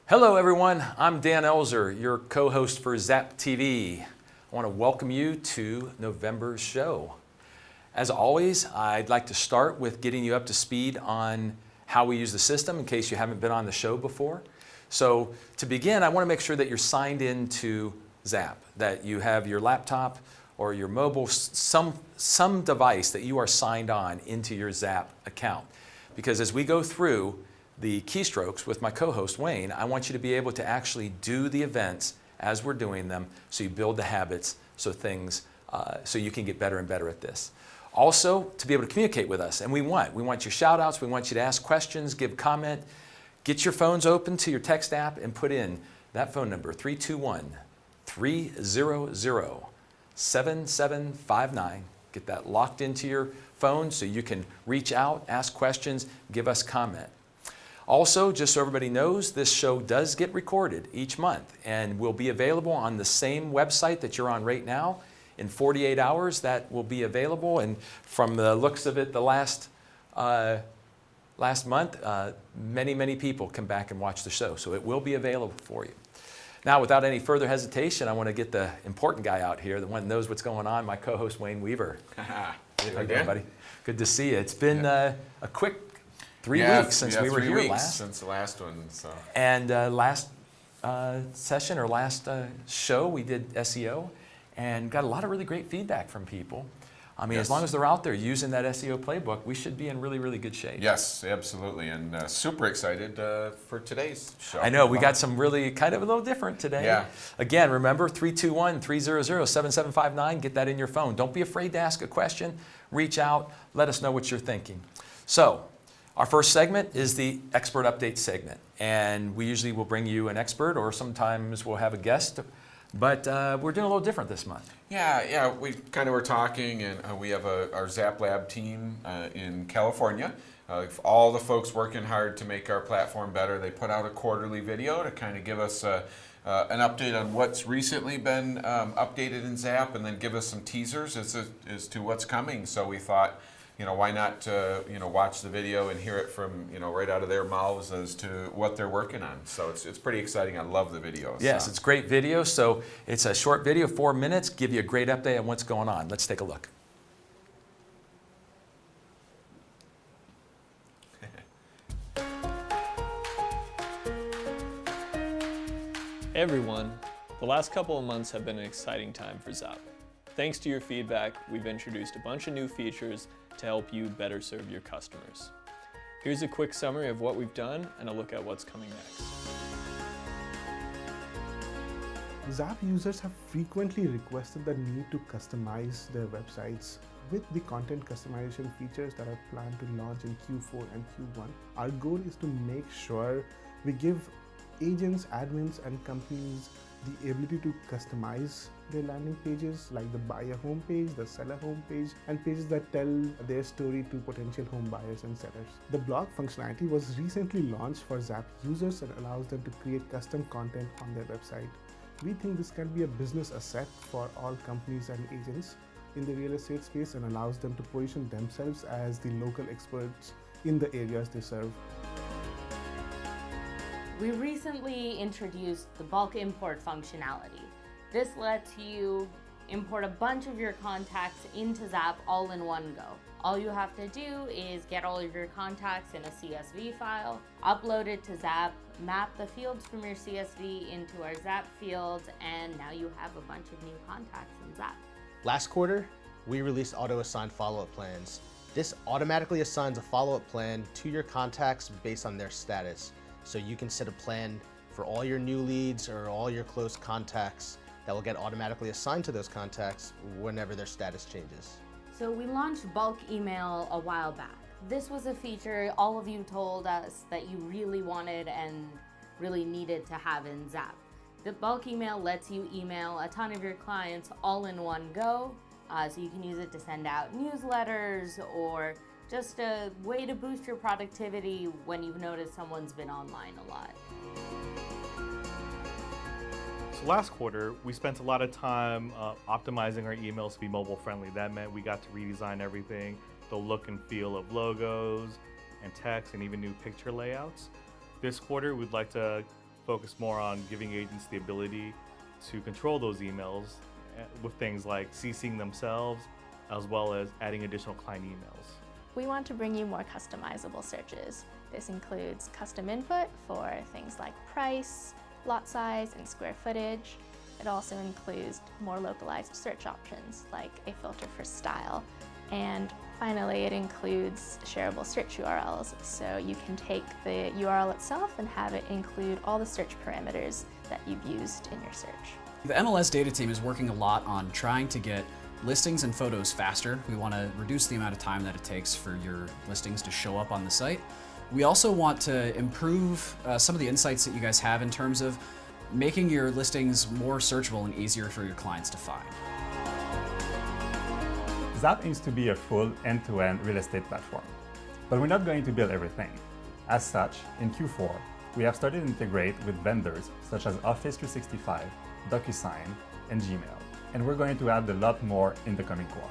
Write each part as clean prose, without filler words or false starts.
Hello everyone, I'm Dan Elzer, your co-host for Zap TV. I want to welcome you to November's show. As always, I'd like to start with getting you up to speed on how we use the system in case you haven't been on the show before. So to begin, I want to make sure that you're signed into Zap, that you have your laptop or your mobile, some device that you are signed on into your Zap account. Because as we go through the keystrokes with my co-host Wayne, I want you to be able to actually do the events as we're doing them, so you build the habits, so you can get better and better at this. Also, to be able to communicate with us, and we want your shout outs, we want you to ask questions, give comment, get your phones open to your text app and put in that phone number, 321-300-7759. Get that locked into your phone so you can reach out, ask questions, give us comment. Also, just so everybody knows, this show does get recorded each month and will be available on the same website that you're on right now. In 48 hours, that will be available. And from the looks of it, the last month, many people come back and watch the show. So it will be available for you. Now, without any further hesitation, I want to get the important guy out here, the one that knows what's going on, my co-host Wayne Weaver. How you doing, buddy? Good to see you. It's been a quick 3 weeks since we were here last. Since the last one. So. And last session or last show, we did SEO and got a lot of really great feedback from people. I mean, as long as they're out there using that SEO playbook, we should be in really good shape. Yes, absolutely. And super excited for today's show. I know, we got some really kind of a little different today. Yeah. Again, remember 321-300-7759. Get that in your phone. Don't be afraid to ask a question. Reach out. Let us know what you're thinking. So, our first segment is the expert update segment, and we usually will bring you an expert or sometimes we'll have a guest, but we're doing a little different this month. Yeah, we kind of were talking, and we have our Zap Lab team in California. All the folks working hard to make our platform better. They put out a quarterly video to kind of give us an update on what's recently been updated in Zap, and then give us some teasers as to what's coming. So we thought, why not, watch the video and hear it from, right out of their mouths as to what they're working on. So it's pretty exciting. I love the videos. Yes, it's great video. So it's a short video, 4 minutes, give you a great update on what's going on. Let's take a look. Hey everyone, the last couple of months have been an exciting time for Zap. Thanks to your feedback, we've introduced a bunch of new features to help you better serve your customers. Here's a quick summary of what we've done and a look at what's coming next. Zap users have frequently requested the need to customize their websites. With the content customization features that are planned to launch in Q4 and Q1, our goal is to make sure we give agents, admins, and companies the ability to customize their landing pages, like the buyer homepage, the seller homepage, and pages that tell their story to potential home buyers and sellers. The blog functionality was recently launched for Zap users and allows them to create custom content on their website. We think this can be a business asset for all companies and agents in the real estate space and allows them to position themselves as the local experts in the areas they serve. We recently introduced the bulk import functionality. This lets you import a bunch of your contacts into Zap all in one go. All you have to do is get all of your contacts in a CSV file, upload it to Zap, map the fields from your CSV into our Zap fields, and now you have a bunch of new contacts in Zap. Last quarter, we released auto-assigned follow-up plans. This automatically assigns a follow-up plan to your contacts based on their status. So you can set a plan for all your new leads or all your close contacts that will get automatically assigned to those contacts whenever their status changes. So we launched bulk email a while back. This was a feature all of you told us that you really wanted and really needed to have in Zap. The bulk email lets you email a ton of your clients all in one go. So you can use it to send out newsletters or just a way to boost your productivity when you've noticed someone's been online a lot. So last quarter, we spent a lot of time optimizing our emails to be mobile friendly. That meant we got to redesign everything, the look and feel of logos and text and even new picture layouts. This quarter, we'd like to focus more on giving agents the ability to control those emails with things like CCing themselves, as well as adding additional client emails. We want to bring you more customizable searches. This includes custom input for things like price, lot size, and square footage. It also includes more localized search options like a filter for style. And finally, it includes shareable search URLs, so you can take the URL itself and have it include all the search parameters that you've used in your search. The MLS data team is working a lot on trying to get listings and photos faster. We want to reduce the amount of time that it takes for your listings to show up on the site. We also want to improve some of the insights that you guys have in terms of making your listings more searchable and easier for your clients to find. Zap aims to be a full end-to-end real estate platform, but we're not going to build everything. As such, in Q4, we have started to integrate with vendors such as Office 365, DocuSign, and Gmail, and we're going to add a lot more in the coming quarters.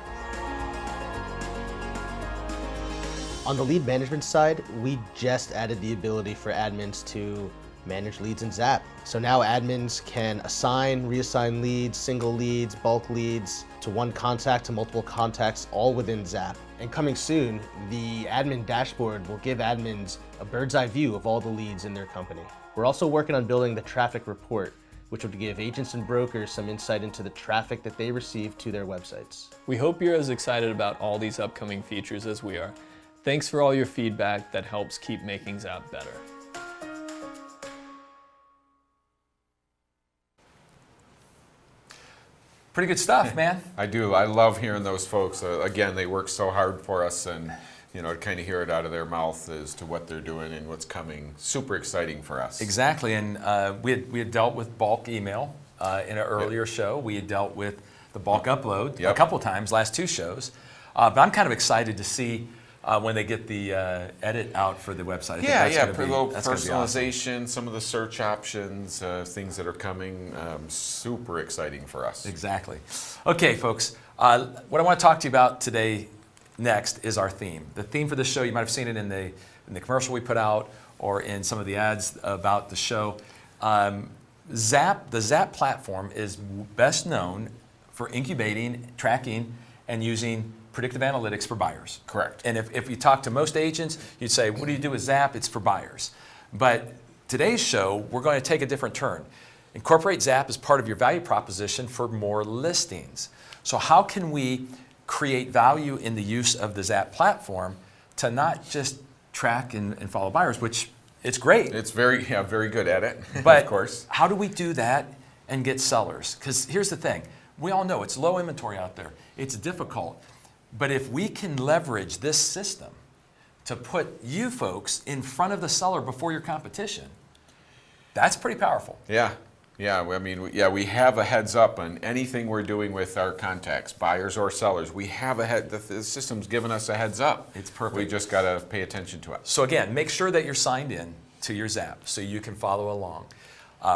On the lead management side, we just added the ability for admins to manage leads in Zap. So now admins can assign, reassign leads, single leads, bulk leads to one contact to multiple contacts, all within Zap. And coming soon, the admin dashboard will give admins a bird's eye view of all the leads in their company. We're also working on building the traffic report, which would give agents and brokers some insight into the traffic that they receive to their websites. We hope you're as excited about all these upcoming features as we are. Thanks for all your feedback that helps keep making Zap better. Pretty good stuff, man. I do. I love hearing those folks. Again, they work so hard for us, and to kind of hear it out of their mouth as to what they're doing and what's coming. Super exciting for us. Exactly, and we had dealt with bulk email in an earlier show. We had dealt with the bulk upload a couple times, last two shows. But I'm kind of excited to see when they get the edit out for the website. I think a little personalization, some of the search options, things that are coming. Super exciting for us. Exactly. Okay, folks, what I want to talk to you about today next is our theme. The theme for this show, you might have seen it in the commercial we put out or in some of the ads about the show. The Zap platform is best known for incubating, tracking, and using predictive analytics for buyers. Correct. And if you talk to most agents, you'd say, what do you do with Zap? It's for buyers. But today's show, we're going to take a different turn. Incorporate Zap as part of your value proposition for more listings. So how can we create value in the use of the Zap platform to not just track and follow buyers, which it's great. It's very good at it, but of course. How do we do that and get sellers? Because here's the thing. We all know it's low inventory out there. It's difficult. But if we can leverage this system to put you folks in front of the seller before your competition, that's pretty powerful. Yeah. I mean, we have a heads up on anything we're doing with our contacts, buyers or sellers. We have the system's given us a heads up. It's perfect. We just got to pay attention to it. So again, make sure that you're signed in to your Zap so you can follow along.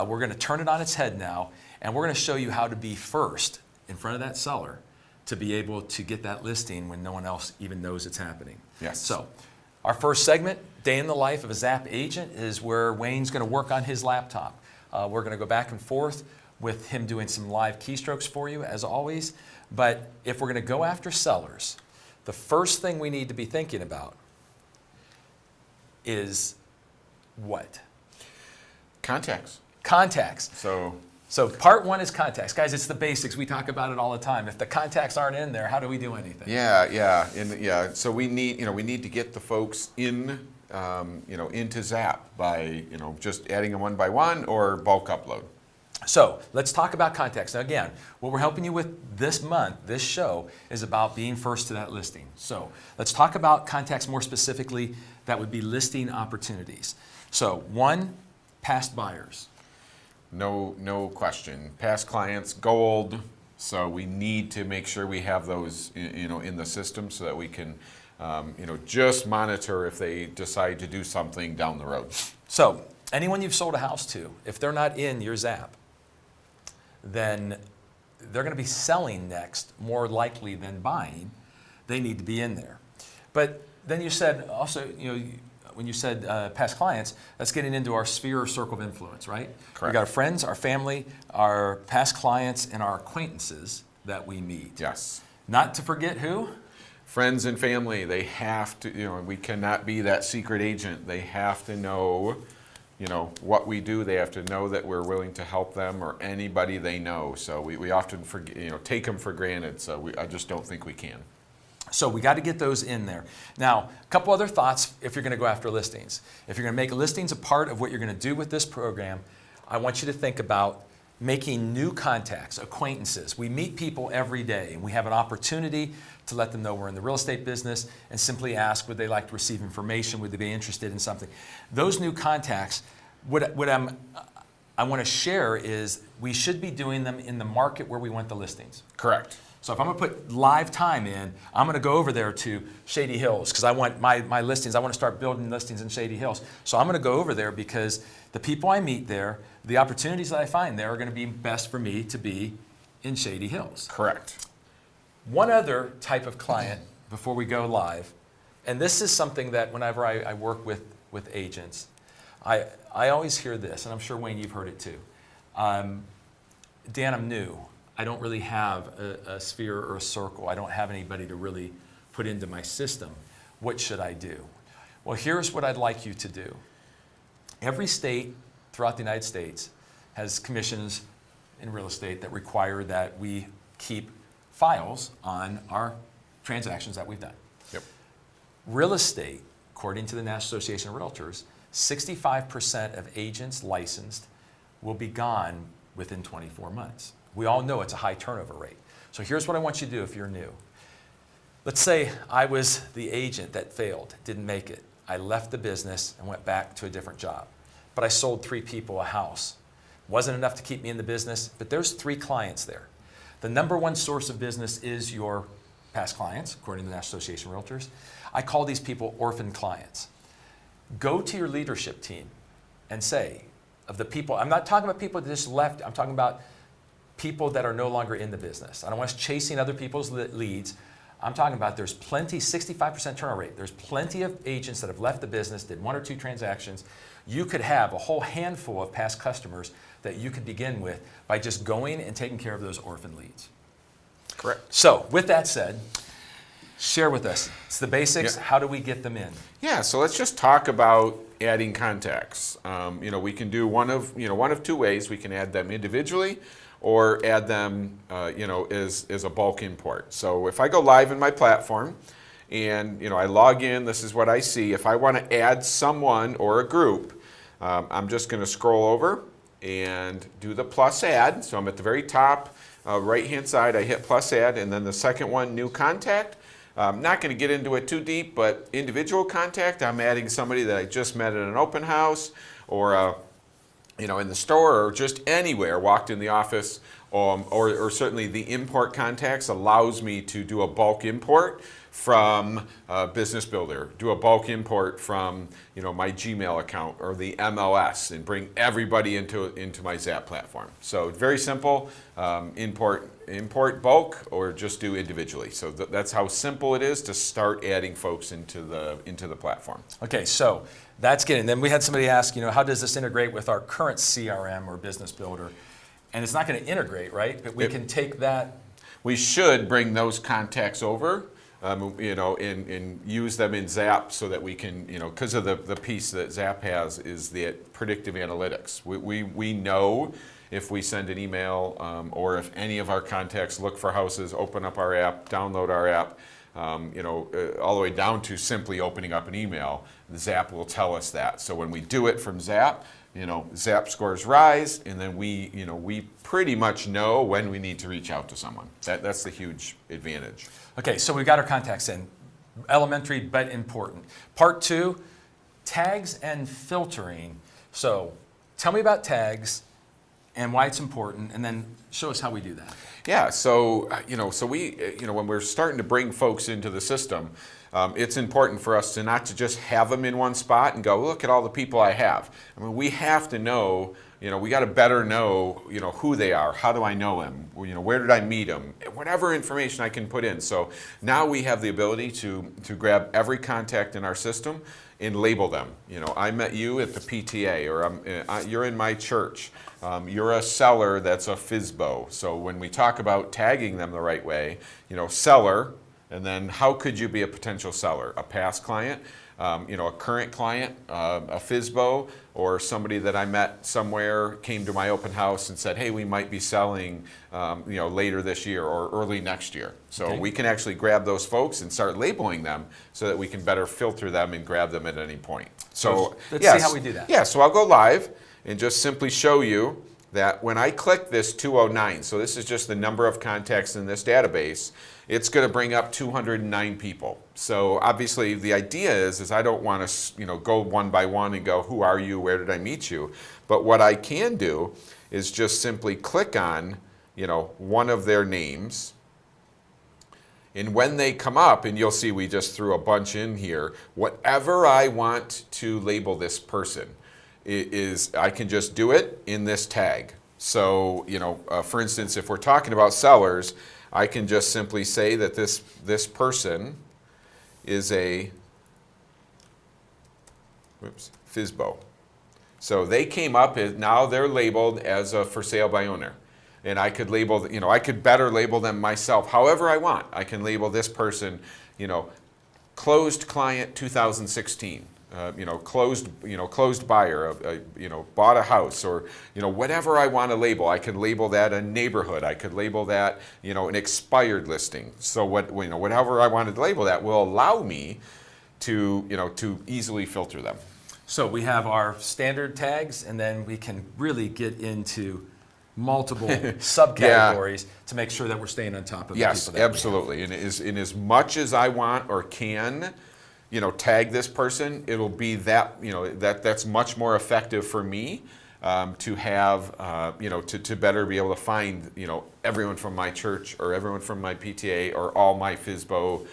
We're going to turn it on its head now, and we're going to show you how to be first in front of that seller to be able to get that listing when no one else even knows it's happening. Yes. So our first segment, Day in the Life of a Zap Agent, is where Wayne's going to work on his laptop. We're going to go back and forth with him doing some live keystrokes for you, as always. But if we're going to go after sellers, the first thing we need to be thinking about is what? Contacts. Contacts. So part one is contacts. Guys, it's the basics. We talk about it all the time. If the contacts aren't in there, how do we do anything? So we need to get the folks in, into Zap by, just adding them one by one or bulk upload. So let's talk about contacts. Now again, what we're helping you with this month, this show, is about being first to that listing. So let's talk about contacts more specifically. That would be listing opportunities. So one, past buyers. No question. Past clients, gold. So we need to make sure we have those, in the system so that we can, just monitor if they decide to do something down the road. So anyone you've sold a house to, if they're not in your Zap, then they're going to be selling next more likely than buying. They need to be in there. But then you said also, when you said past clients, that's getting into our sphere or circle of influence, right? Correct. We got our friends, our family, our past clients, and our acquaintances that we meet. Yes. Not to forget who? Friends and family, they have to, we cannot be that secret agent. They have to know, what we do. They have to know that we're willing to help them or anybody they know. So we often forget, take them for granted. So I just don't think we can. So we got to get those in there. Now, a couple other thoughts if you're going to go after listings. If you're going to make listings a part of what you're going to do with this program, I want you to think about making new contacts, acquaintances. We meet people every day, and we have an opportunity to let them know we're in the real estate business and simply ask, would they like to receive information? Would they be interested in something? Those new contacts, what I want to share is we should be doing them in the market where we want the listings. Correct. So if I'm going to put live time in, I'm going to go over there to Shady Hills because I want my listings. I want to start building listings in Shady Hills. So I'm going to go over there because the people I meet there, the opportunities that I find there are going to be best for me to be in Shady Hills. Correct. One other type of client before we go live, and this is something that whenever I work with agents, I always hear this, and I'm sure, Wayne, you've heard it too. Dan, I'm new. I don't really have a sphere or a circle. I don't have anybody to really put into my system. What should I do? Well, here's what I'd like you to do. Every state throughout the United States has commissions in real estate that require that we keep files on our transactions that we've done. Yep. Real estate, according to the National Association of Realtors, 65% of agents licensed will be gone within 24 months. We all know it's a high turnover rate. So here's what I want you to do if you're new. Let's say I was the agent that failed, didn't make it. I left the business and went back to a different job. But I sold 3 people a house. Wasn't enough to keep me in the business, but there's 3 clients there. The number one source of business is your past clients, according to the National Association of Realtors. I call these people orphan clients. Go to your leadership team and say, of the people, I'm not talking about people that just left, I'm talking about people that are no longer in the business. I don't want us chasing other people's leads. I'm talking about there's plenty, 65% turnover rate. There's plenty of agents that have left the business, did 1 or 2 transactions. You could have a whole handful of past customers that you could begin with by just going and taking care of those orphan leads. Correct. So with that said, share with us. It's the basics. Yeah. How do we get them in? Yeah, so let's just talk about adding contacts. We can do one of 2 ways. We can add them individually or add them, as a bulk import. So if I go live in my platform and, I log in, this is what I see. If I want to add someone or a group, I'm just going to scroll over and do the plus add. So I'm at the very top right-hand side. I hit plus add, and then the second one, new contact. I'm not going to get into it too deep, but individual contact, I'm adding somebody that I just met at an open house or in the store or just anywhere, walked in the office, or certainly the import contacts allows me to do a bulk import from Business Builder, do a bulk import from my Gmail account or the MLS and bring everybody into my Zap platform. So very simple, import bulk or just do individually. So that's how simple it is to start adding folks into the platform. Okay, so that's getting. Then we had somebody ask, how does this integrate with our current CRM or Business Builder? And it's not going to integrate, right? But we can take that. We should bring those contacts over. And use them in Zap so that we can, because of the piece that Zap has is the predictive analytics. We know if we send an email or if any of our contacts look for houses, open up our app, download our app, all the way down to simply opening up an email, the Zap will tell us that. So when we do it from Zap, Zap scores rise, and then we pretty much know when we need to reach out to someone. That's the huge advantage. Okay, so we've got our contacts in. Elementary but important. Part 2, tags and filtering. So tell me about tags and why it's important, and then show us how we do that. Yeah, so we when we're starting to bring folks into the system, it's important for us to not to just have them in one spot and go, look at all the people I have. I mean, we have to know, we got to better know, who they are. How do I know them? Where did I meet them? Whatever information I can put in. So now we have the ability to grab every contact in our system and label them. I met you at the PTA, or you're in my church. You're a seller that's a FSBO. So when we talk about tagging them the right way, seller, and then how could you be a potential seller? A past client, a current client, a FSBO, or somebody that I met somewhere, came to my open house and said, hey, we might be selling later this year or early next year. So we can actually grab those folks and start labeling them so that we can better filter them and grab them at any point. So let's see how we do that. Yeah, so I'll go live and just simply show you that when I click this 209, so this is just the number of contacts in this database, it's going to bring up 209 people. So obviously the idea is I don't want to go one by one and go, who are you, where did I meet you? But what I can do is just simply click on one of their names, and when they come up, and you'll see we just threw a bunch in here, whatever I want to label this person is I can just do it in this tag. So, for instance, if we're talking about sellers, I can just simply say that this person is a FSBO. So they came up, now they're labeled as a for sale by owner. And I could label, I could better label them myself however I want. I can label this person, closed client 2016. Closed buyer, bought a house, or, whatever I want to label. I could label that a neighborhood. I could label that, an expired listing. So whatever I wanted to label that will allow me to easily filter them. So we have our standard tags, and then we can really get into multiple subcategories to make sure that we're staying on top of the people that absolutely. And in as much as I want or can, tag this person, it'll be that, that's much more effective for me to have, to better be able to find, everyone from my church or everyone from my PTA or all my FSBO,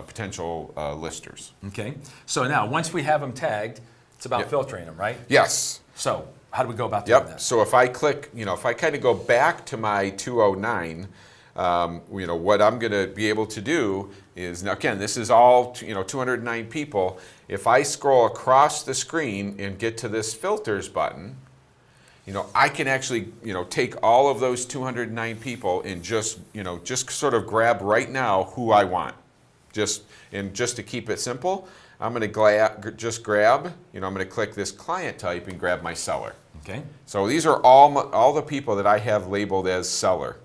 potential listers. Okay. So now, once we have them tagged, it's about filtering them, right? Yes. So how do we go about doing that? So if I click, if I kind of go back to my 209, what I'm going to be able to do is, now again, this is all 209 people. If I scroll across the screen and get to this filters button, I can actually take all of those 209 people and just sort of grab right now who I want. Just to keep it simple, I'm going to just grab, I'm going to click this client type and grab my seller. Okay. So these are all the people that I have labeled as seller,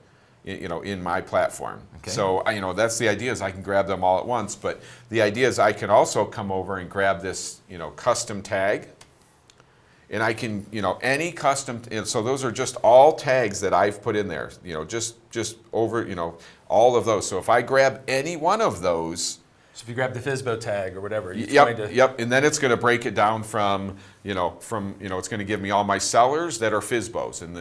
in my platform. Okay. So that's the idea, is I can grab them all at once. But the idea is I can also come over and grab this custom tag, and I can any custom. So those are just all tags that I've put in there. Just over all of those. So if I grab any one of those. So if you grab the FSBO tag or whatever, Yep, and then it's going to break it down from it's going to give me all my sellers that are FSBOs, and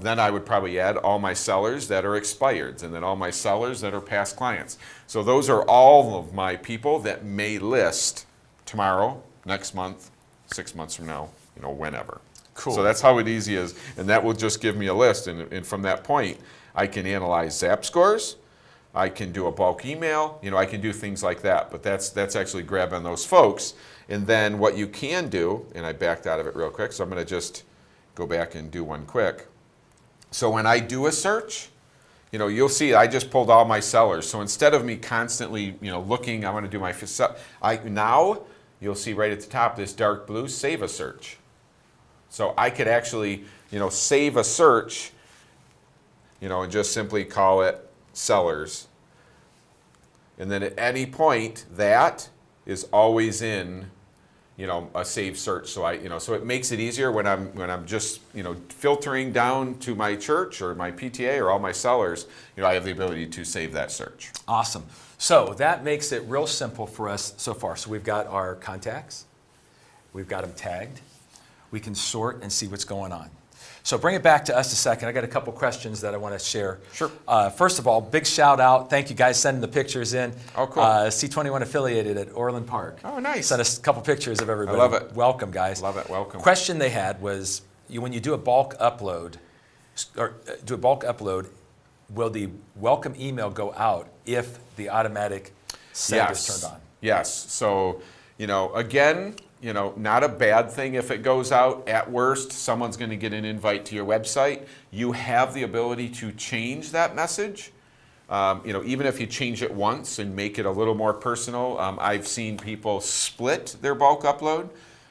then I would probably add all my sellers that are expireds, and then all my sellers that are past clients. So those are all of my people that may list tomorrow, next month, 6 months from now, whenever. Cool. So that's how easy is, and that will just give me a list, and from that point, I can analyze Zap scores. I can do a bulk email, I can do things like that, but that's actually grabbing those folks. And then what you can do, and I backed out of it real quick, so I'm going to just go back and do one quick. So when I do a search, you'll see I just pulled all my sellers. So instead of me constantly, looking, I want to do my, now you'll see right at the top this dark blue, save a search. So I could actually, save a search, and just simply call it sellers, and then at any point that is always in a saved search. So so it makes it easier when I'm just, filtering down to my church or my PTA or all my sellers, I have the ability to save that search. Awesome. So that makes it real simple for us so far. So we've got our contacts, we've got them tagged, we can sort and see what's going on. So bring it back to us a second. I got a couple questions that I want to share. Sure. First of all, big shout out. Thank you guys sending the pictures in. Oh, cool. C21 affiliated at Orland Park. Oh, nice. Sent us a couple pictures of everybody. I love it. Welcome, guys. Love it. Welcome. Question they had was, when you do a bulk upload, will the welcome email go out if the automatic send is turned on? Yes. So, again, not a bad thing if it goes out. At worst, someone's going to get an invite to your website. You have the ability to change that message. Even if you change it once and make it a little more personal. I've seen people split their bulk upload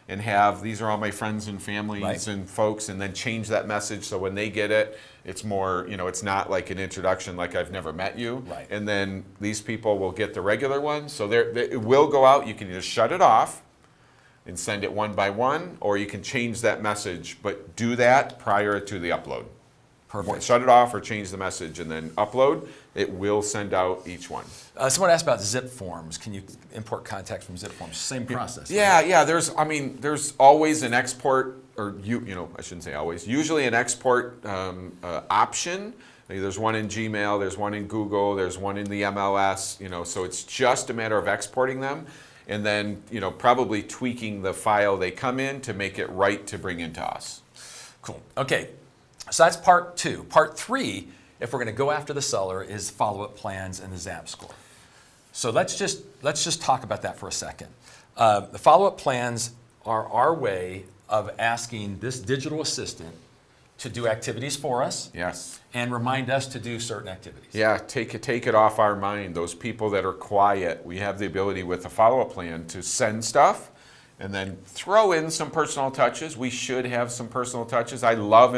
and have, these are all my friends and families and folks, and then change that message so when they get it, it's more, it's not like an introduction like I've never met you. Right. And then these people will get the regular one. So it will go out. You can either shut it off and send it one by one, or you can change that message, but do that prior to the upload. Perfect. Shut it off or change the message and then upload. It will send out each one. Someone asked about zip forms. Can you import contacts from zip forms? Same process. Yeah, right? yeah. There's always an export, or I shouldn't say always. Usually an export option. There's one in Gmail. There's one in Google. There's one in the MLS. So it's just a matter of exporting them, and then probably tweaking the file they come in to make it right to bring into us. Cool. Okay. So that's part 2. Part 3, if we're going to go after the seller, is follow-up plans and the ZAP score. So let's just talk about that for a second. The follow-up plans are our way of asking this digital assistant to do activities for us. Yes. And remind us to do certain activities. Yeah, take it off our mind. Those people that are quiet, we have the ability with a follow-up plan to send stuff and then throw in some personal touches. We should have some personal touches. I love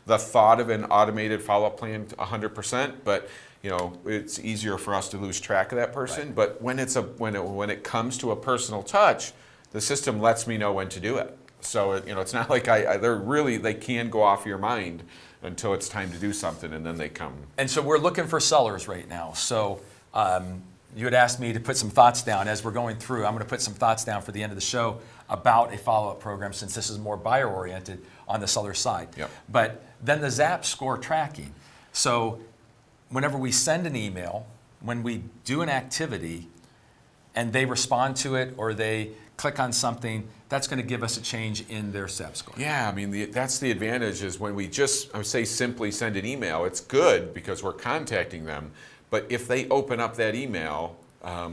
the thought of an automated follow-up plan 100%, but it's easier for us to lose track of that person. Right. But when it comes to a personal touch, the system lets me know when to do it. So it's not like they can go off your mind until it's time to do something, and then they come. And so we're looking for sellers right now. So you had asked me to put some thoughts down as we're going through. I'm going to put some thoughts down for the end of the show about a follow-up program, since this is more buyer-oriented on the seller side. Yep. But then the ZAP score tracking. So whenever we send an email, when we do an activity, and they respond to it or they click on something, that's going to give us a change in their ZAP score. Yeah, that's the advantage is when we just, I would say, simply send an email. It's good because we're contacting them. But if they open up that email,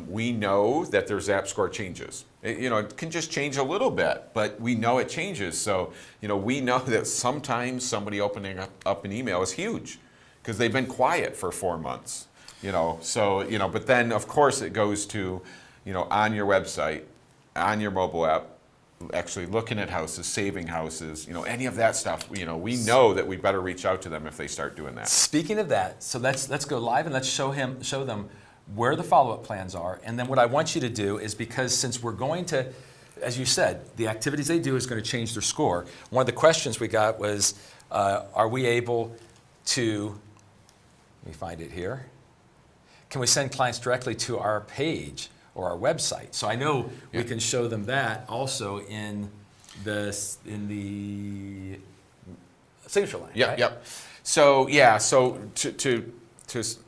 we know that their ZAP score changes. It can just change a little bit, but we know it changes. So, we know that sometimes somebody opening up an email is huge because they've been quiet for 4 months. But then of course it goes to, on your website, on your mobile app, actually looking at houses, saving houses, any of that stuff, we know that we better reach out to them if they start doing that. Speaking of that, so let's go live and let's show them where the follow-up plans are. And then what I want you to do is, because since we're going to, as you said, the activities they do is going to change their score. One of the questions we got was, are we able to, let me find it here, can we send clients directly to our page or our website? So I know we can show them that also in the signature line. Yep, right? yep. So to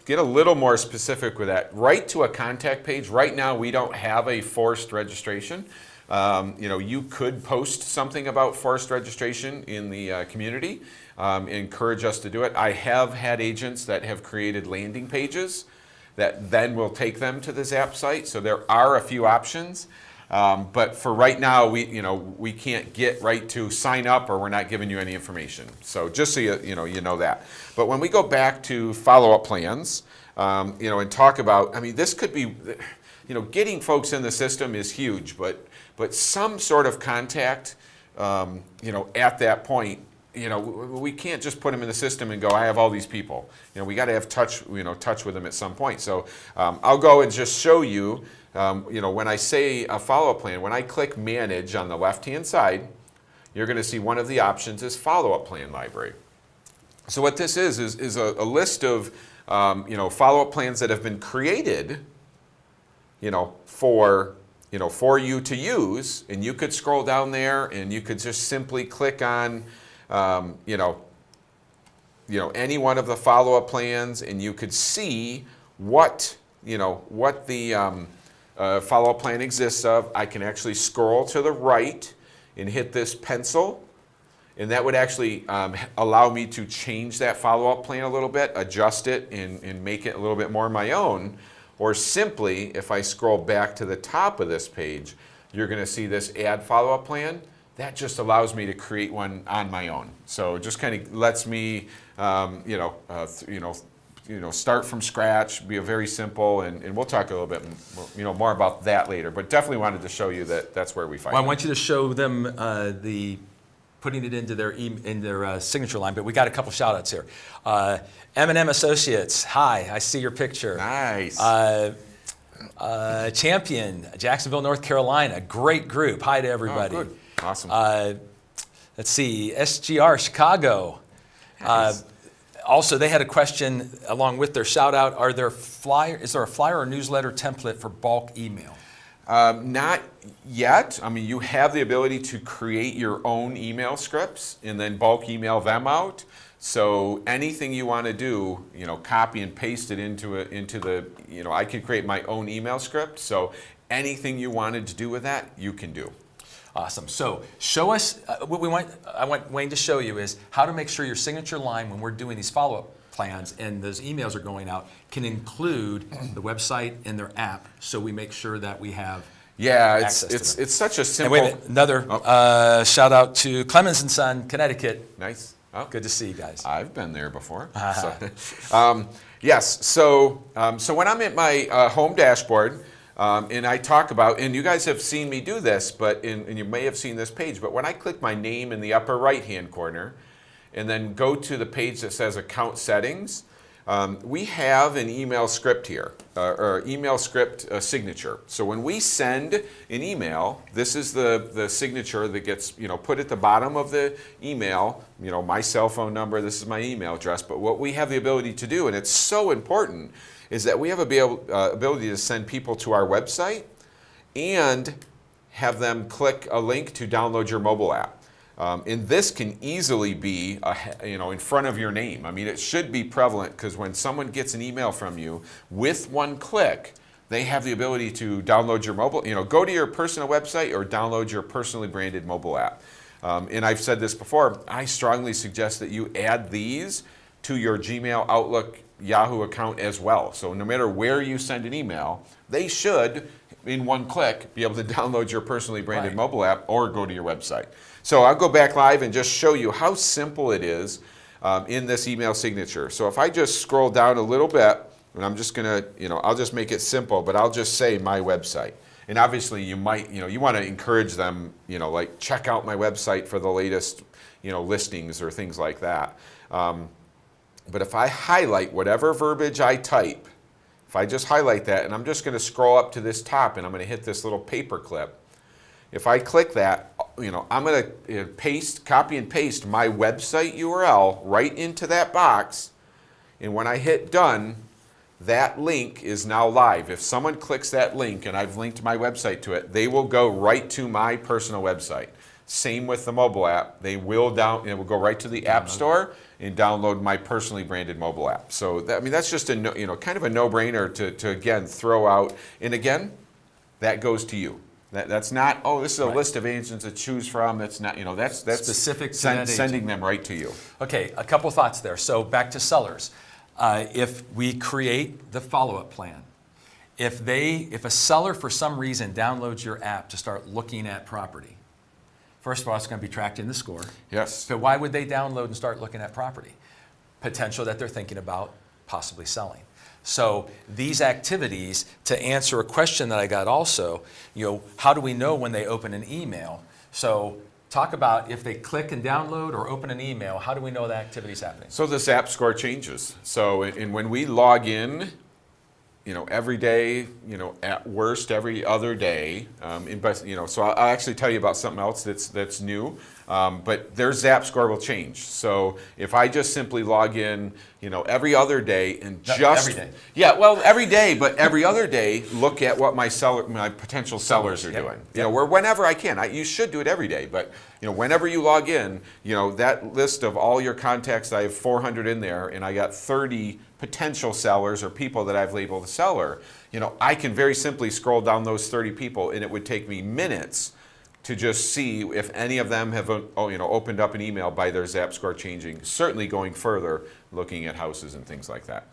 get a little more specific with that, right to a contact page. Right now, we don't have a forced registration. You could post something about forced registration in the community. Encourage us to do it. I have had agents that have created landing pages that then will take them to the ZAP site. So there are a few options. But for right now, we can't get right to sign up, or we're not giving you any information. So just so you know that. But when we go back to follow-up plans, and talk about, this could be, getting folks in the system is huge, but some sort of contact, at that point, we can't just put them in the system and go, I have all these people. We got to have touch with them at some point. So I'll go and just show you when I say a follow-up plan, when I click Manage on the left-hand side, you're going to see one of the options is Follow-up Plan Library. So what this is a list of follow-up plans that have been created, for you to use, and you could scroll down there and you could just simply click on, any one of the follow-up plans, and you could see what the follow-up plan exists of. I can actually scroll to the right and hit this pencil, and that would actually allow me to change that follow-up plan a little bit, adjust it, and make it a little bit more my own. Or simply, if I scroll back to the top of this page, you're going to see this Add Follow-Up Plan. That just allows me to create one on my own. So it just kind of lets me, start from scratch, be a very simple, and we'll talk a little bit more about that later. But definitely wanted to show you that that's where we find it. Well, I want you to show them putting it into their signature line, but we got a couple shout outs here. M&M Associates, hi, I see your picture. Nice. Champion, Jacksonville, North Carolina, great group. Hi to everybody. Oh, good. Awesome. Let's see, SGR Chicago. Nice. Also, they had a question along with their shout out. Is there a flyer or newsletter template for bulk email? Not yet. I mean, you have the ability to create your own email scripts and then bulk email them out. So anything you want to do, copy and paste it into the, I can create my own email script. So anything you wanted to do with that, you can do. Awesome. So show us what I want Wayne to show you is how to make sure your signature line when we're doing these follow-up plans and those emails are going out can include the website and their app, so we make sure that we have access to them. It's such a simple. And wait a minute, another shout out to Clemens and Son, Connecticut. Nice. Oh. Good to see you guys. I've been there before. Yes. So when I'm at my home dashboard. And I talk about, and you guys have seen me do this, and you may have seen this page, but when I click my name in the upper right-hand corner and then go to the page that says Account Settings, we have an email script here, or email script signature. So when we send an email, this is the signature that gets put at the bottom of the email, my cell phone number, this is my email address, but what we have the ability to do, and it's so important, is that we have ability to send people to our website and have them click a link to download your mobile app. And this can easily be in front of your name. I mean, it should be prevalent because when someone gets an email from you, with one click, they have the ability to download your mobile, go to your personal website or download your personally branded mobile app. And I've said this before, I strongly suggest that you add these to your Gmail, Outlook, Yahoo account as well. So no matter where you send an email, they should, in one click, be able to download your personally branded mobile app or go to your website. So I'll go back live and just show you how simple it is in this email signature. So if I just scroll down a little bit, and I'm just gonna, I'll just make it simple, but I'll just say my website. And obviously you might, you want to encourage them, like check out my website for the latest, listings or things like that. But if I highlight whatever verbiage I type, if I just highlight that, and I'm just going to scroll up to this top and I'm going to hit this little paper clip. If I click that, I'm going to copy and paste my website URL right into that box. And when I hit done, that link is now live. If someone clicks that link and I've linked my website to it, they will go right to my personal website. Same with the mobile app. It will go right to the App Store and download my personally branded mobile app. So that's just a kind of a no-brainer to again throw out. And again, that goes to you. That's not this is a list of agents to choose from. That's not that's specific to that sending them right to you. Okay, a couple thoughts there. So back to sellers. If we create the follow-up plan, if a seller for some reason downloads your app to start looking at property, first of all, it's going to be tracked in the score. Yes. So why would they download and start looking at property? Potential that they're thinking about possibly selling. So these activities, to answer a question that I got also, how do we know when they open an email? So talk about if they click and download or open an email, how do we know that activity is happening? So this app score changes. So and when we log in every day, at worst every other day. So I'll actually tell you about something else that's new. But their Zap score will change. So if I just simply log in, every other day and just every day. Yeah, well, every day, but every other day, look at what my potential sellers are doing. Where whenever I can. You should do it every day, but whenever you log in, that list of all your contacts, I have 400 in there, and I got 30 potential sellers or people that I've labeled a seller. I can very simply scroll down those 30 people, and it would take me minutes to just see if any of them have opened up an email by their Zap score changing. Certainly going further, looking at houses and things like that.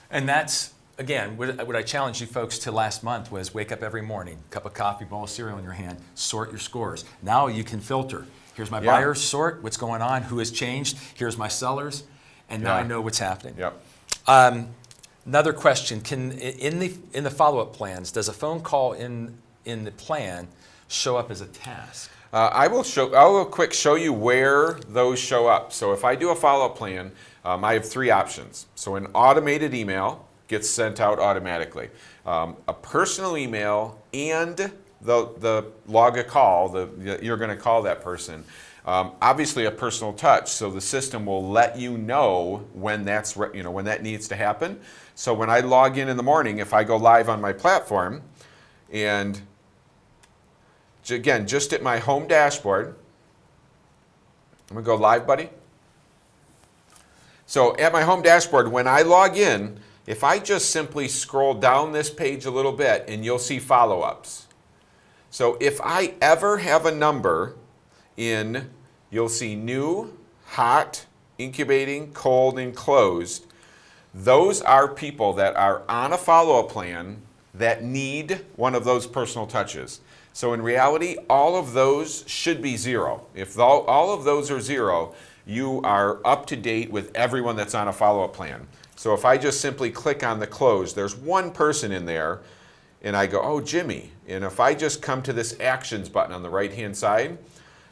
And that's, again, what I challenged you folks to last month was wake up every morning, cup of coffee, bowl of cereal in your hand, sort your scores. Now you can filter. Here's my buyers, sort what's going on, who has changed. Here's my sellers, and now I know what's happening. Yep. Another question: in the follow-up plans, does a phone call in the plan show up as a task? I will quick show you where those show up. So if I do a follow-up plan, I have 3 options. So an automated email gets sent out automatically. A personal email and the log a call, you're going to call that person. Obviously a personal touch, so the system will let you know when when that needs to happen. So when I log in the morning, if I go live on my platform, and again, just at my home dashboard, I'm going to go live, buddy. So at my home dashboard, when I log in, if I just simply scroll down this page a little bit, and you'll see follow-ups. So if I ever have a number in, you'll see new, hot, incubating, cold, and closed. Those are people that are on a follow-up plan that need one of those personal touches. So in reality, all of those should be 0. If all of those are 0, you are up to date with everyone that's on a follow-up plan. So if I just simply click on the close, there's one person in there, and I go, oh, Jimmy. And if I just come to this actions button on the right-hand side,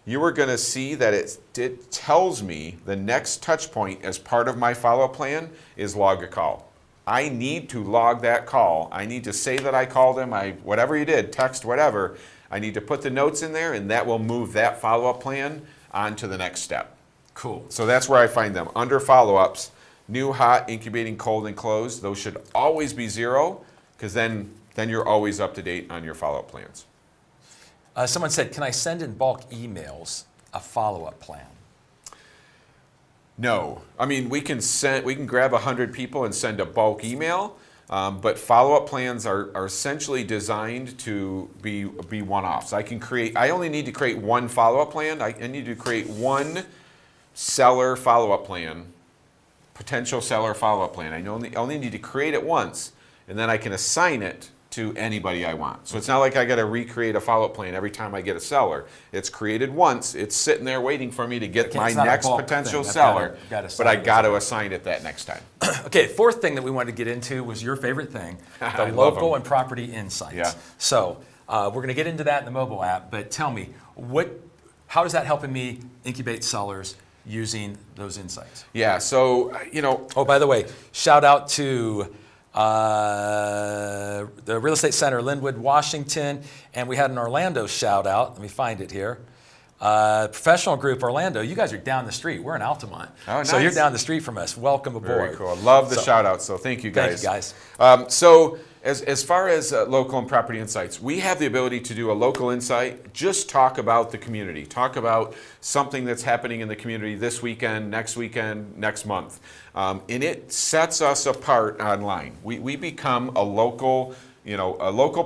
you are going to see that it tells me the next touch point as part of my follow-up plan is log a call. I need to log that call. I need to say that I called him, whatever you did, text, whatever. I need to put the notes in there, and that will move that follow-up plan on to the next step. Cool. So that's where I find them. Under follow-ups, new, hot, incubating, cold, and closed, those should always be 0, because then you're always up to date on your follow-up plans. Someone said, can I send in bulk emails a follow-up plan? No. I mean, we can grab 100 people and send a bulk email, but follow-up plans are essentially designed to be one-offs. I only need to create one follow-up plan. I need to create one seller follow-up plan, potential seller follow-up plan. I only need to create it once, and then I can assign it to anybody I want. So it's not like I got to recreate a follow-up plan every time I get a seller. It's created once. It's sitting there waiting for me to get my next potential seller, but I got to assign it that next time. Okay, 4th thing that we wanted to get into was your favorite thing, the local and property insights. Yeah. So we're going to get into that in the mobile app, but tell me, how is that helping me incubate sellers using those insights? Yeah, so, Oh, by the way, shout out to the Real Estate Center, Linwood, Washington, and we had an Orlando shout out. Let me find it here. Professional Group Orlando, you guys are down the street. We're in Altamont. Oh, nice. So you're down the street from us. Welcome aboard. Very cool. Love the shout out, so thank you guys. Thank you guys. So as far as local and property insights, we have the ability to do a local insight, just talk about the community, talk about something that's happening in the community this weekend, next month. And it sets us apart online. We become a local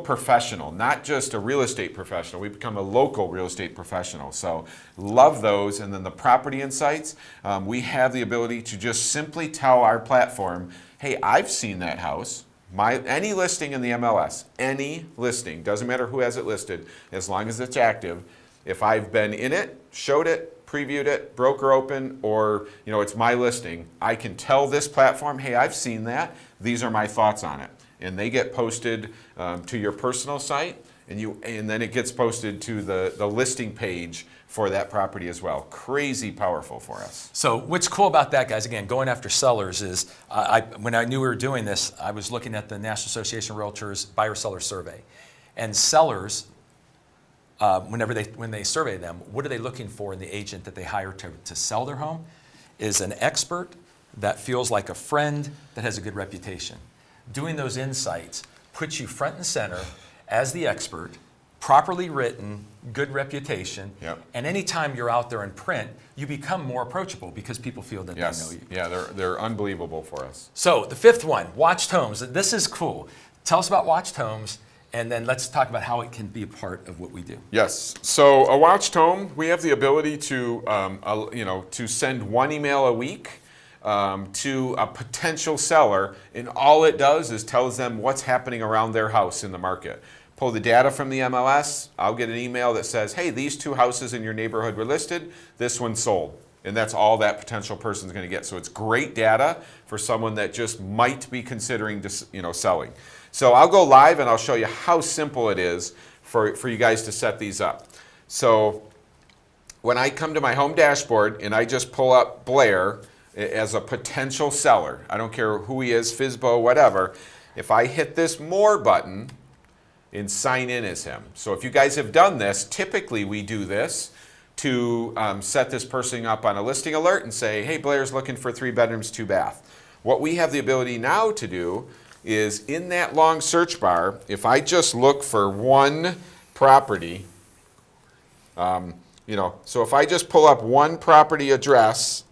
professional, not just a real estate professional. We become a local real estate professional. So love those. And then the property insights, we have the ability to just simply tell our platform, hey, I've seen that house. Any listing in the MLS, any listing, doesn't matter who has it listed, as long as it's active. If I've been in it, showed it, previewed it, broker open, or it's my listing, I can tell this platform, hey, I've seen that. These are my thoughts on it. And they get posted to your personal site, and then it gets posted to the listing page for that property as well. Crazy powerful for us. So what's cool about that, guys, again, going after sellers is, when I knew we were doing this, I was looking at the National Association of Realtors buyer-seller survey. And sellers, when they survey them, what are they looking for in the agent that they hire to sell their home? Is an expert that feels like a friend, that has a good reputation. Doing those insights puts you front and center as the expert, properly written, good reputation, Yep. and anytime you're out there in print, you become more approachable because people feel that they know you. Yeah, they're unbelievable for us. So the fifth one, watched homes. This is cool. Tell us about watched homes, and then let's talk about how it can be a part of what we do. Yes. So a watched home, we have the ability to, to send one email a week to a potential seller, and all it does is tells them what's happening around their house in the market. Pull the data from the MLS, I'll get an email that says, hey, these 2 houses in your neighborhood were listed, this one sold. And that's all that potential person's going to get. So it's great data for someone that just might be considering selling. So I'll go live and I'll show you how simple it is for you guys to set these up. So when I come to my home dashboard and I just pull up Blair as a potential seller, I don't care who he is, FSBO, whatever, if I hit this More button and sign in as him. So if you guys have done this, typically we do this to set this person up on a listing alert and say, hey, Blair's looking for 3 bedrooms, 2 bath. What we have the ability now to do is in that long search bar, if I just look for one property, so if I just pull up one property address,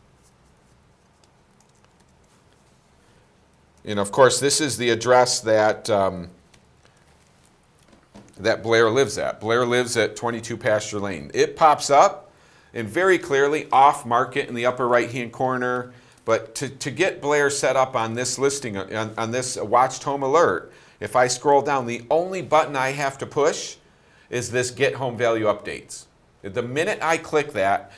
and of course this is the address that that Blair lives at. Blair lives at 22 Pasture Lane. It pops up and very clearly off market in the upper right hand corner. But to get Blair set up on this listing, on this watched home alert, if I scroll down, the only button I have to push is this Get Home Value Updates. The minute I click that,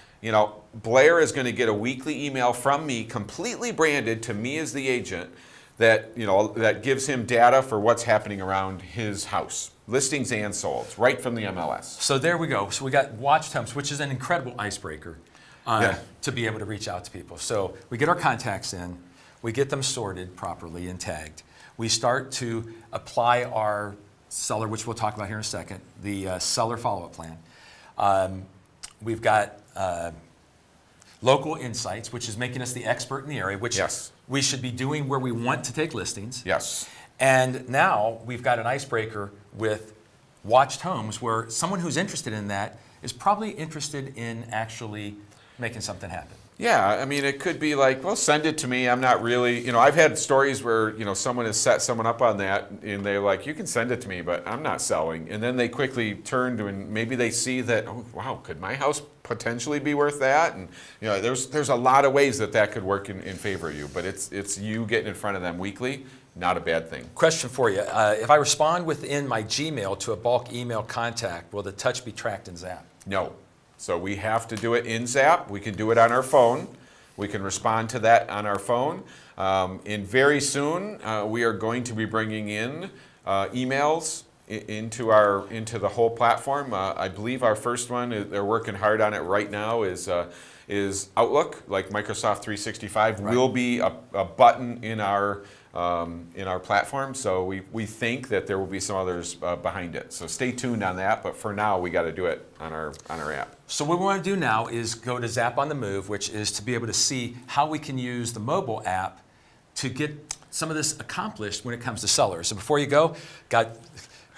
Blair is going to get a weekly email from me, completely branded to me as the agent, that gives him data for what's happening around his house, listings and solds, right from the MLS. So there we go. So we got watched homes, which is an incredible icebreaker to be able to reach out to people. So we get our contacts in, we get them sorted properly and tagged. We start to apply our seller, which we'll talk about here in a second, the seller follow-up plan. We've got local insights, which is making us the expert in the area, which we should be doing where we want to take listings. Yes. And now we've got an icebreaker with watched homes where someone who's interested in that is probably interested in actually making something happen. Yeah, I mean, it could be like, well, send it to me. I'm not really, I've had stories where, someone has set someone up on that and they're like, you can send it to me, but I'm not selling. And then they quickly turn to, and maybe they see that, oh, wow, could my house potentially be worth that? And, there's a lot of ways that could work in favor of you, but it's you getting in front of them weekly, not a bad thing. Question for you. If I respond within my Gmail to a bulk email contact, will the touch be tracked in Zap? No. So we have to do it in Zap. We can do it on our phone. We can respond to that on our phone. And very soon, we are going to be bringing in emails into the whole platform. I believe our first one, they're working hard on it right now, is Outlook, like Microsoft 365, will be a button in our platform. So we think that there will be some others behind it. So stay tuned on that. But for now, we got to do it on our app. So what we want to do now is go to Zap on the Move, which is to be able to see how we can use the mobile app to get some of this accomplished when it comes to sellers. So before you go, got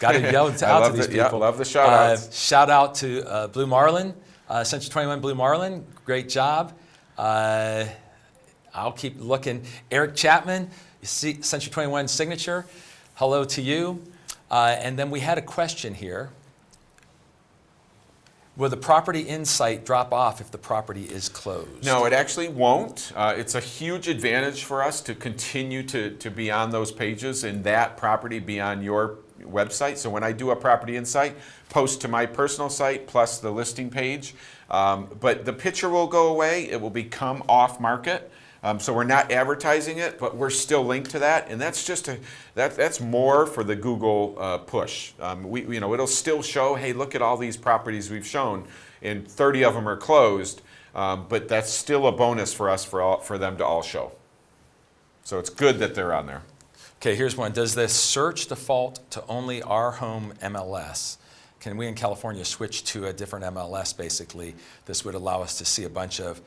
to yell out to these people. Yeah, love the shout outs. Shout out to Blue Marlin, Century 21 Blue Marlin. Great job. I'll keep looking. Eric Chapman, you see Century 21 signature. Hello to you. And then we had a question here. Will the property insight drop off if the property is closed? No, it actually won't. It's a huge advantage for us to continue to be on those pages and that property be on your website. So when I do a property insight, post to my personal site plus the listing page. But the picture will go away. It will become off market. So we're not advertising it, but we're still linked to that, and that's just that's more for the Google push. It'll still show, hey, look at all these properties we've shown, and 30 of them are closed, but that's still a bonus for us for them to all show. So it's good that they're on there. Okay, here's one. Does this search default to only our home MLS? Can we in California switch to a different MLS, basically? This would allow us to see a bunch of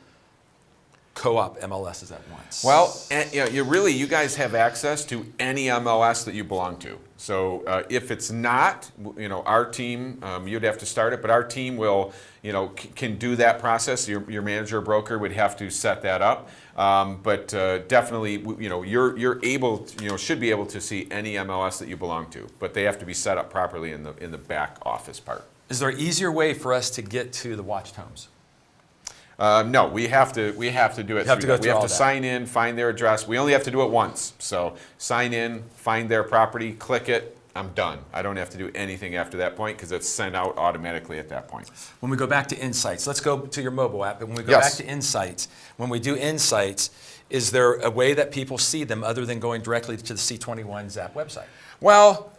co-op MLSs at once. Well, you guys have access to any MLS that you belong to. So if it's not, our team, you'd have to start it, but our team will, can do that process. Your manager or broker would have to set that up. But definitely, you're able to, should be able to see any MLS that you belong to, but they have to be set up properly in the back office part. Is there an easier way for us to get to the watched homes? No, we have to do it. We have to sign in, find their address. We only have to do it once. So sign in, find their property, click it. I'm done. I don't have to do anything after that point because it's sent out automatically at that point. When we go back to Insights, let's go to your mobile app. And when we go Yes. back to Insights, when we do Insights, is there a way that people see them other than going directly to the C21 Zap website? Well,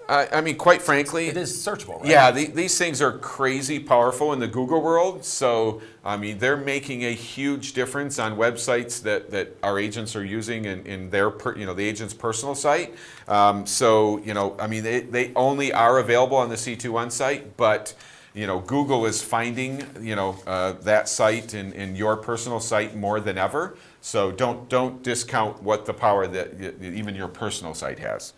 quite frankly, It is searchable, right? yeah, these things are crazy powerful in the Google world. So, they're making a huge difference on websites that our agents are using in their, the agent's personal site. They only are available on the C21 site, but Google is finding, that site in your personal site more than ever. So don't discount what the power that even your personal site has.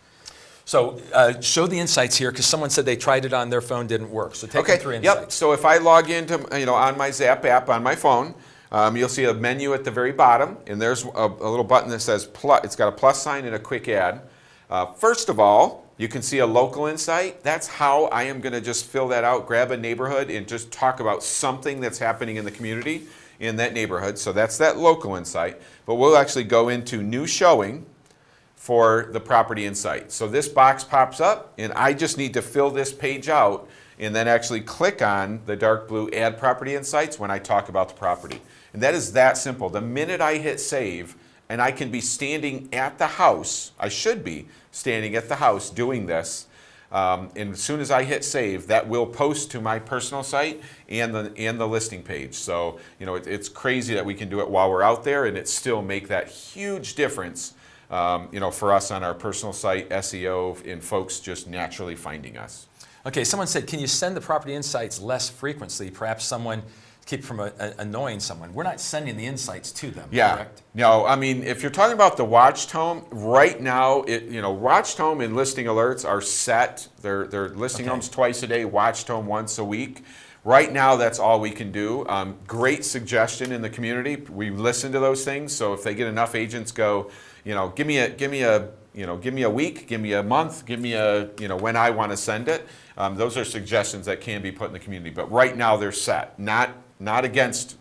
So show the Insights here, because someone said they tried it on their phone, didn't work. So take them through Insights. Yep. So if I log into, on my Zap app on my phone, you'll see a menu at the very bottom, and there's a little button that says plus. It's got a plus sign and a quick add. First of all, you can see a local insight. That's how I am going to just fill that out, grab a neighborhood, and just talk about something that's happening in the community in that neighborhood. So that's that local insight. But we'll actually go into new showing for the property insight. So this box pops up, and I just need to fill this page out and then actually click on the dark blue Add Property Insights when I talk about the property. And that is that simple. The minute I hit save, and I can be standing at the house, I should be standing at the house doing this, and as soon as I hit save, that will post to my personal site and the listing page. So, it's crazy that we can do it while we're out there, and it still make that huge difference for us on our personal site, SEO, and folks just naturally finding us. Okay, someone said, can you send the property insights less frequently? Perhaps someone keep from annoying someone. We're not sending the insights to them, correct? No, if you're talking about the watched home, right now, watched home and listing alerts are set. They're listing homes twice a day, watched home once a week. Right now, that's all we can do. Great suggestion in the community. We listen to those things. So if they get enough agents go, give me a week, give me a month, give me when I want to send it. Those are suggestions that can be put in the community. But right now, they're set. Not against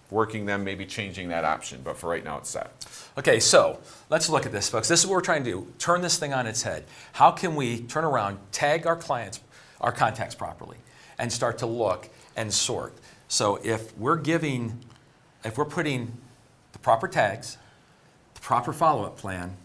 working them, maybe changing that option, but for right now, it's set. Okay, so let's look at this, folks. This is what we're trying to do. Turn this thing on its head. How can we turn around, tag our clients, our contacts properly, and start to look and sort? So if we're putting the proper tags, the proper follow-up plan,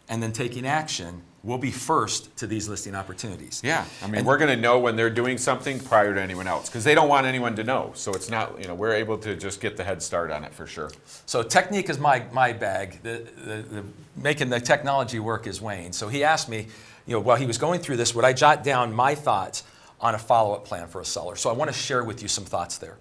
and then taking action, we'll be first to these listing opportunities. Yeah, we're going to know when they're doing something prior to anyone else, because they don't want anyone to know. So it's not, we're able to just get the head start on it for sure. So technique is my bag. The making the technology work is Wayne. So he asked me, while he was going through this, would I jot down my thoughts on a follow-up plan for a seller? So I want to share with you some thoughts there.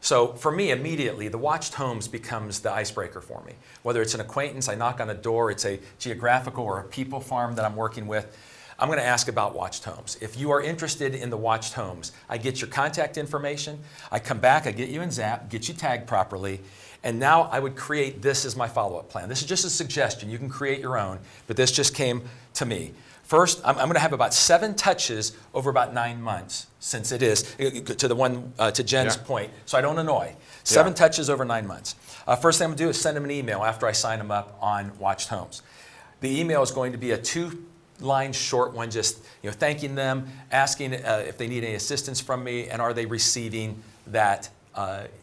So for me, immediately, the watched homes becomes the icebreaker for me. Whether it's an acquaintance, I knock on a door, it's a geographical or a people farm that I'm working with, I'm going to ask about watched homes. If you are interested in the watched homes, I get your contact information, I come back, I get you in Zap, get you tagged properly, and now I would create this as my follow-up plan. This is just a suggestion. You can create your own, but this just came to me. First, I'm going to have about 7 touches over about 9 months, since it is, to Jen's point, so I don't annoy. 7 touches over 9 months. First thing I'm going to do is send them an email after I sign them up on Watched Homes. The email is going to be a 2-line short one, just thanking them, asking if they need any assistance from me, and are they receiving that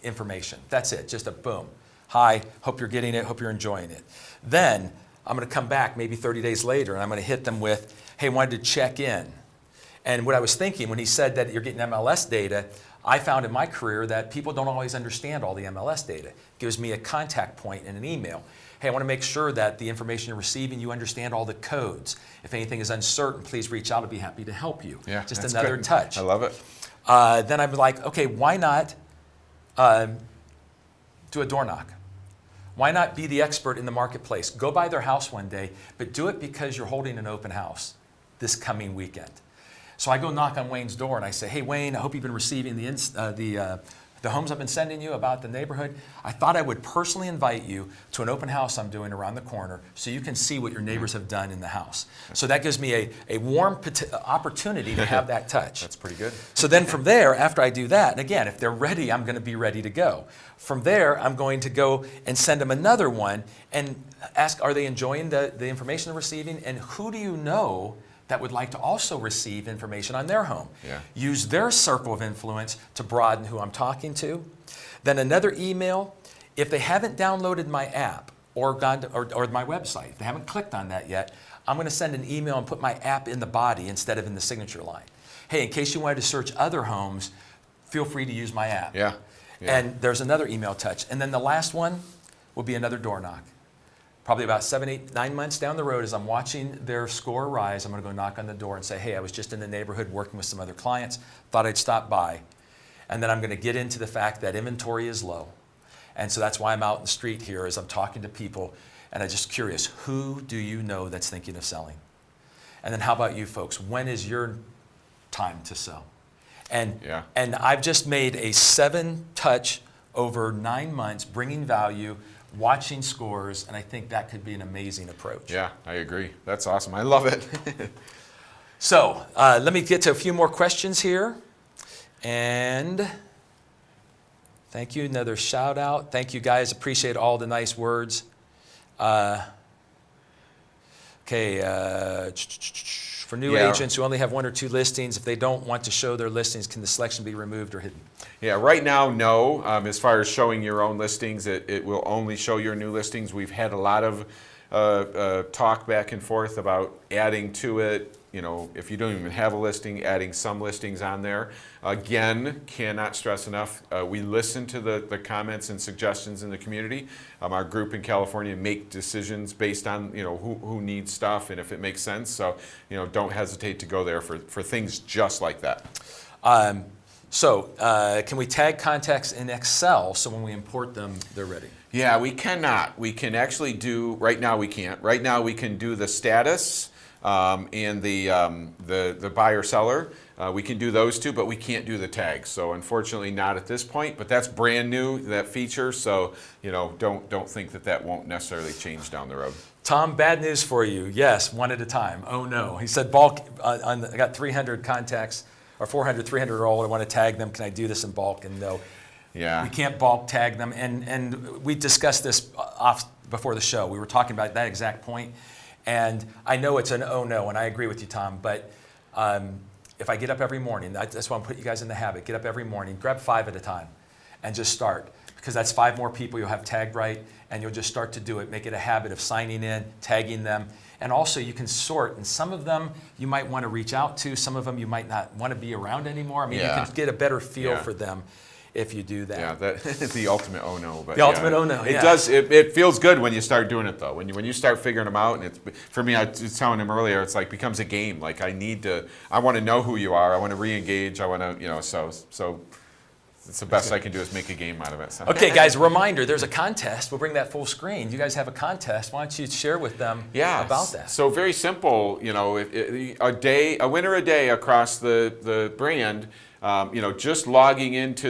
information. That's it, just a boom. Hi, hope you're getting it, hope you're enjoying it. Then I'm going to come back maybe 30 days later and I'm going to hit them with, hey, wanted to check in. And what I was thinking when he said that you're getting MLS data, I found in my career that people don't always understand all the MLS data. It gives me a contact point in an email. Hey, I want to make sure that the information you're receiving, you understand all the codes. If anything is uncertain, please reach out. I'd be happy to help you. Yeah, just that's another good. touch. I love it. Then I'm like, okay, why not do a door knock? Why not be the expert in the marketplace? Go by their house one day, but do it because you're holding an open house this coming weekend. So I go knock on Wayne's door and I say, hey, Wayne, I hope you've been receiving the homes I've been sending you about the neighborhood. I thought I would personally invite you to an open house I'm doing around the corner so you can see what your neighbors have done in the house. So that gives me a warm opportunity to have that touch. That's pretty good. So then from there, after I do that, and again, if they're ready, I'm going to be ready to go. From there, I'm going to go and send them another one and ask, are they enjoying the information they're receiving? And who do you know that would like to also receive information on their home? Yeah. Use their circle of influence to broaden who I'm talking to. Then another email, if they haven't downloaded my app or gone to, or my website, if they haven't clicked on that yet, I'm going to send an email and put my app in the body instead of in the signature line. Hey, in case you wanted to search other homes, feel free to use my app. Yeah. Yeah. And there's another email touch. And then the last one will be another door knock. Probably about 7, 8, 9 months down the road, as I'm watching their score rise, I'm going to go knock on the door and say, hey, I was just in the neighborhood working with some other clients, thought I'd stop by. And then I'm going to get into the fact that inventory is low. And so that's why I'm out in the street here as I'm talking to people, and I'm just curious, who do you know that's thinking of selling? And then how about you folks? When is your time to sell? And I've just made a 7-touch over 9 months, bringing value, watching scores, and I think that could be an amazing approach. Yeah, I agree. That's awesome. I love it. So let me get to a few more questions here. And thank you. Another shout out. Thank you guys. Appreciate all the nice words. For new agents who only have 1 or 2 listings, if they don't want to show their listings, can the selection be removed or hidden? Yeah, right now, no. As far as showing your own listings, it will only show your new listings. We've had a lot of talk back and forth about adding to it. You know, if you don't even have a listing, adding some listings on there. Again, cannot stress enough, we listen to the comments and suggestions in the community. Our group in California make decisions based on, you know, who needs stuff and if it makes sense. So, you know, don't hesitate to go there for things just like that. Can we tag contacts in Excel so when we import them, they're ready? Yeah, we cannot. We can actually do, right now we can't. Right now we can do the status and the buyer seller. We can do those two, but we can't do the tags. So unfortunately not at this point, but that's brand new, that feature. So, you know, don't think that won't necessarily change down the road. Tom, bad news for you. Yes, one at a time. Oh no. He said bulk, I got 300 contacts, or 400, 300 are all, I want to tag them. Can I do this in bulk? And no. Yeah. We can't bulk tag them. And we discussed this off before the show. We were talking about that exact point. And I know it's an oh no, and I agree with you, Tom, but if I get up every morning, that's why I'm putting you guys in the habit, get up every morning, grab 5 at a time, and just start. Because that's 5 more people you'll have tagged right, and you'll just start to do it. Make it a habit of signing in, tagging them. And also you can sort, and some of them you might want to reach out to, some of them you might not want to be around anymore. I mean, you can get a better feel for them if you do that. Yeah, that's the ultimate oh no. But the ultimate oh no, It does, it feels good when you start doing it though. When you start figuring them out, and it's, for me, I was telling him earlier, it's like becomes a game. Like I want to know who you are, I want to re-engage, I want to, you know, so it's the best I can do is make a game out of it. So. Okay, guys, reminder, there's a contest. We'll bring that full screen. You guys have a contest. Why don't you share with them about that? So very simple, you know, a winner a day across the brand, you know, just logging into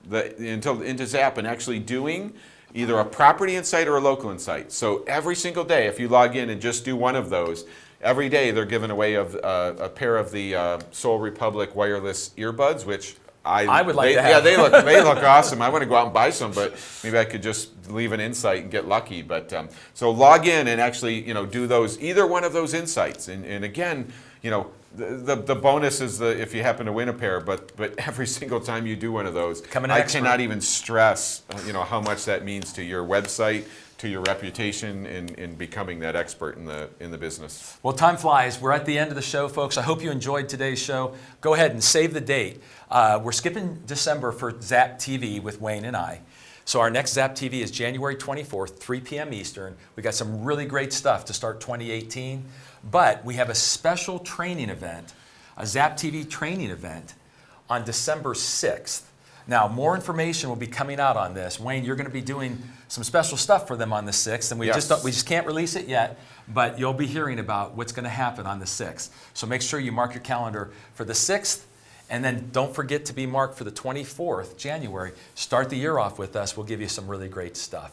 into Zap and actually doing either a property insight or a local insight. So every single day, if you log in and just do one of those, every day they're giving away a pair of the Soul Republic wireless earbuds, which I would like to have. Yeah, they look awesome. I want to go out and buy some, but maybe I could just leave an insight and get lucky. But so log in and actually, you know, do those, either one of those insights. And again, you know, the bonus is if you happen to win a pair, but every single time you do one of those, I cannot even stress, you know, how much that means to your website, to your reputation in becoming that expert in the business. Well, time flies. We're at the end of the show, folks. I hope you enjoyed today's show. Go ahead and save the date. We're skipping December for Zap TV with Wayne and I. So our next Zap TV is January 24th, 3 p.m. Eastern. We got some really great stuff to start 2018, but we have a special training event, a Zap TV training event on December 6th. Now, more information will be coming out on this. Wayne, you're going to be doing some special stuff for them on the 6th, and we just can't release it yet, but you'll be hearing about what's going to happen on the 6th. So make sure you mark your calendar for the 6th, and then don't forget to be marked for the 24th, January. Start the year off with us. We'll give you some really great stuff.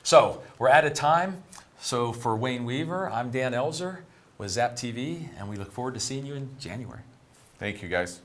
So we're out of time. So for Wayne Weaver, I'm Dan Elzer with Zap TV, and we look forward to seeing you in January. Thank you, guys.